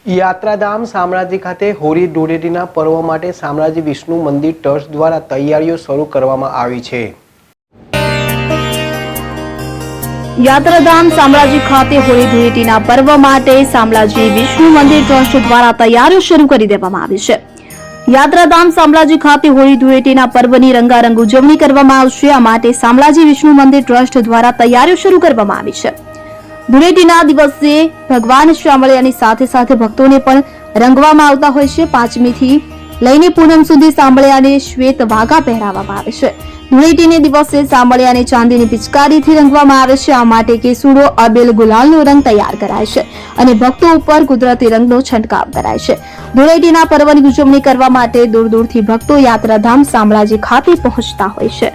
યાત્રાધામ શામળાજી ખાતે હોળી ધૂળેટીના પર્વ માટે શામળાજી વિષ્ણુ મંદિર ટ્રસ્ટ દ્વારા તૈયારીઓ શરૂ કરવામાં આવી છે। યાત્રાધામ શામળાજી ખાતે હોળી ધૂળેટીના પર્વ માટે શામળાજી વિષ્ણુ મંદિર ટ્રસ્ટ દ્વારા તૈયારીઓ શરૂ કરી દેવામાં આવી છે। યાત્રાધામ શામળાજી ખાતે હોળી ધૂળેટીના પર્વની રંગારંગ ઉજવણી કરવામાં આવશે। આ માટે શામળાજી વિષ્ણુ મંદિર ટ્રસ્ટ દ્વારા તૈયારીઓ શરૂ કરવામાં આવી છે। ધૂળેટીના દિવસે ભગવાન શામળિયાની સાથે સાથે ભક્તોને પણ રંગવામાં આવતા હોય છે। 5મી થી લઈને પૂનમ સુધી શામળિયાને શ્વેત વાઘા પહેરાવવામાં આવે છે। ધૂળેટીને દિવસે શામળિયાને ચાંદીની પિચકારીથી રંગવામાં આવે છે। આ માટે કેસુડો, અબીલ, ગુલાલનો રંગ તૈયાર કરાય છે અને ભક્તો ઉપર કુદરતી રંગનો છંટકાવ કરાય છે। ધૂળેટીના પર્વની ઉજવણી કરવા માટે દૂર દૂરથી ભક્તો યાત્રાધામ શામળાજી ખાતે પહોંચતા હોય છે।